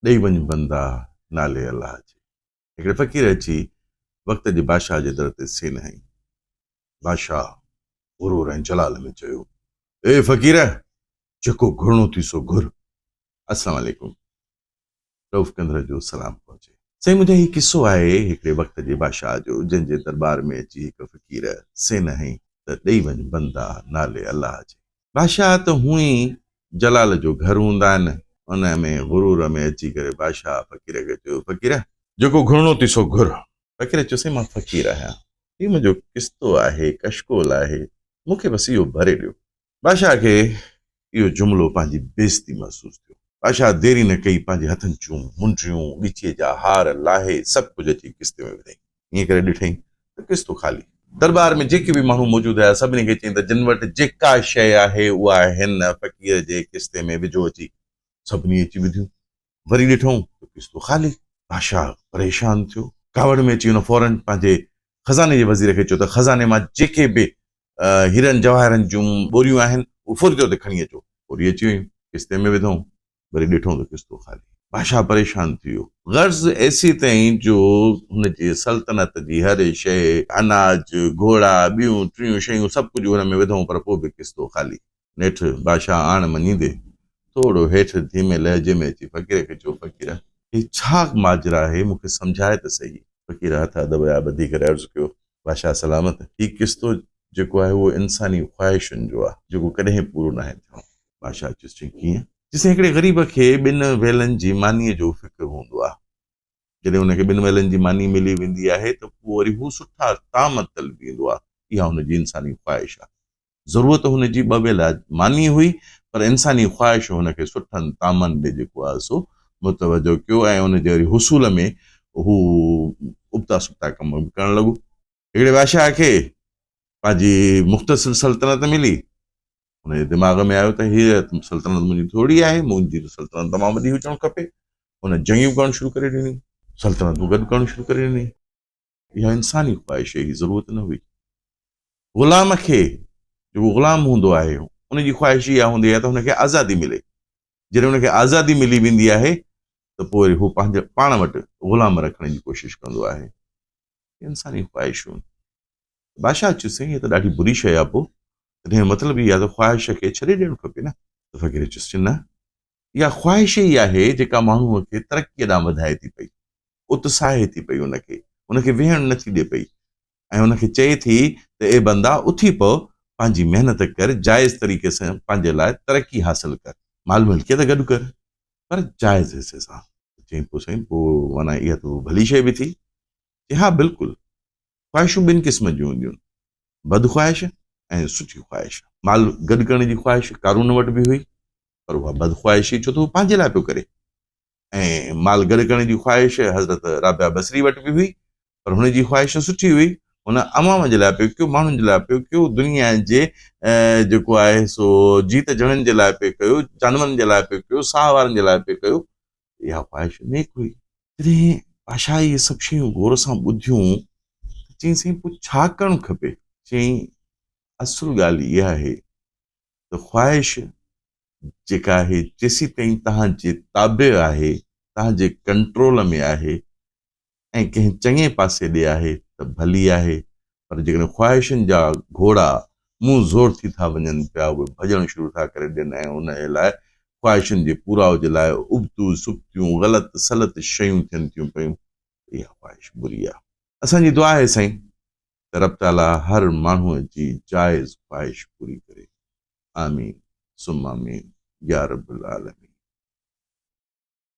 ॾेई वञ बंदा नाले अलाह जे। हिकिड़े फ़क़ीर अची वक़्त जे बादशाह जे दर ते सेन हई। बादशाह गुरूर ऐं जलाल में चयो, ए फ़क़ीर, जेको घुरणो थी सो घुर। अस्सलाम वालेकुम। रऊफ कंदर जो सलाम पहुचे। साईं, मुंहिंजो ही किस्सो आहे हिकिड़े वक़्त जे बादशाह जो, जंहिंजे दरबार में अची हिकु फ़क़ीर सेन हई त ॾेई वञ बंदा नाले अलाह जे। बादशाह त हूअं ई जलाल जो घर हूंदा आहिनि, उन में गुरूर में अची करे बादशाह फ़क़ीर खे चयो, फ़क़ीर, जेको घुरणो थी सो घुर। फ़क़ीर चयो, साईं, मां फ़क़ीर आहियां, ही मुंहिंजो किस्तो आहे, कशकोल आहे, मूंखे बसि इहो भरे ॾियो। बादशाह खे इहो जुमिलो पंहिंजी बेइज़ती महसूस थियो। बादशाह देरी न कई, पंहिंजे हथनि जूं मुंडियूं, ॻिचीअ जा हार लाहे सभु कुझु अची किस्ते में विधई। ईअं करे ॾिठई त किस्तो ख़ाली। दरबार में जेके बि माण्हू मौजूदु हुया सभिनी खे चई त जिन वटि जेका शइ आहे उहा हिन फ़क़ीर जे किस्ते में विझो अची। सभिनी अची विधियूं। वरी ॾिठऊं त किस्तो ख़ाली। बादशाह परेशान थियो। कावड़ में अची हुन फौरन पंहिंजे खज़ाने जे वज़ीर खे चयो त खज़ाने मां जेके बि हीरनि जवाहरनि जूं ॿोरियूं आहिनि उहे फौरी तौर ते खणी अचो। पूरी अची वियूं, किस्ते में विधऊं। वरी ॾिठऊं त किस्तो ख़ाली। बादशाह परेशान थी वियो। गर्ज़ ऐसी ताईं जो हुनजी सल्तनत जी हर शइ, अनाज, घोड़ा, ॿियूं टियूं शयूं सभु कुझु हुन में विधऊं, पर पोइ बि किस्तो ख़ाली। नेठि बादशाह आण मञींदे थोरो हेठि धीमे लहजे में अची फ़क़ीर खे चयो, फ़क़ीर, ही छा माजरा आहे, मूंखे सम्झाए त सही। फ़क़ीर हथ दॿाया, ॿधी करे अर्ज़ु कयो, बादशाह सलामत, ही किस्तो जेको आहे उहो इंसानी ख़्वाहिशुनि जो आहे, जेको कॾहिं पूरो न आहे थियो। बादशाह चयुसि, कीअं? जिसे हिकिड़े ग़रीब खे ॿिनि वेलनि जी मानीअ जो फ़िक्र हूंदो आहे। जॾहिं हुनखे ॿिनि वेलनि जी मानी मिली वेंदी आहे त पोइ वरी हू सुठा ताम तलबी ईंदो आहे। इहा हुनजी इंसानी ख़्वाहिश आहे। ज़रूरत हुनजी ॿ वेला मानी हुई, पर इंसानी ख़्वाहिश हुनखे सुठनि तामनि ॾे जेको आहे सो मुतवजो कयो ऐं हुनजे वरी हुसूल में हू उबता सुबता कम करणु लॻो। हिकिड़े बादशाह खे पंहिंजी मुख़्तसिर सल्तनत मिली। हुनजे दिमाग़ में आयो त हीअ सल्तनत मुंहिंजी थोरी आहे, मुंहिंजी त सल्तनत तमामु वॾी हुजणु खपे। हुन जंगियूं करणु शुरू करे ॾिनी, सल्तनतूं गॾु करणु शुरू करे ॾिनी। इहा इंसानी ख़्वाहिश जी ज़रूरत न हुई। ग़ुलाम खे, जेको ग़ुलाम हूंदो आहे, उनजी ख़्वाहिश इहा हूंदी आहे त हुनखे आज़ादी मिले। जॾहिं हुनखे आज़ादी मिली वेंदी आहे त पोइ वरी हू पंहिंजे पाण वटि ग़ुलाम रखण जी कोशिशि कंदो आहे। इंसानी ख़्वाहिशूं। बादशाह चयुसि, हीअ त ॾाढी बुरी शइ आहे, पोइ तॾहिं मतिलबु इहा त ख़्वाहिश खे छॾे ॾियणु खपे न। त फ़क़ीर चयुसि, न, इहा ख़्वाहिश ई आहे जेका माण्हूअ खे तरक़ीअ ॾांहुं वधाए थी पई, उत्साहे थी पई, उनखे वेहणु नथी ॾिए पई ऐं उनखे चए थी त ए बंदा उथी पओ, पंहिंजी महिनत कर, जाइज़ तरीक़े सां पंहिंजे लाइ तरक़ी हासिल कर, माल मल्कियत गॾु कर, पर जाइज़ हिसे सां। चई, पोइ साईं, पोइ माना इहा त भली शइ बि थी। चई, हा बिल्कुलु, ख़्वाहिशूं ॿिनि क़िस्म जूं हूंदियूं आहिनि, बद ख़्वाहिश ऐं सुठी ख़्वाहिश। माल गॾु करण जी ख़्वाहिश कारून वटि बि हुई, पर उहा बद ख़्वाहिशी, छो त उहो पंहिंजे लाइ पियो करे। ऐं माल गॾु करण जी ख़्वाहिश हज़रत राबिया बसरी वटि बि हुई, पर हुनजी ख़्वाहिश सुठी हुई। हुन अवाम जे लाइ पियो कयो, माण्हुनि जे लाइ पियो कयो, दुनिया जे जेको आहे सो जीत जणनि जे लाइ पियो कयो, जानवरनि जे लाइ पियो कयो, साह वारनि जे लाइ पियो कयो। इहा ख़्वाहिश नेक हुई। तॾहिं बादशाह इहे सभु शयूं गौर सां ॿुधियूं। चई, साईं, पोइ छा करणु खपे? चई, असुल ॻाल्हि इहा आहे त ख़्वाहिश जेका आहे जेसी ताईं तव्हांजे ताबे आहे, तव्हांजे कंट्रोल में आहे ऐं कंहिं चङे पासे ॾे आहे त भली आहे, पर जेकॾहिं ख़्वाहिशुनि जा घोड़ा मुंहुं ज़ोर थी था वञनि पिया, उहे भॼणु शुरू था करे ॾियनि ऐं उन जे लाइ ख़्वाहिशुनि जे पूराव जे लाइ उबतियूं सुबतियूं ग़लति सलत शयूं थियनि थियूं पियूं, इहा ख़्वाहिश बुरी आहे। असांजी दुआ आहे साईं त रब ताला हर माण्हूअ जी जाइज़ ख़्वाहिश पूरी करे। आमीन सुम्मा आमीन या रब्बुल आलमीन।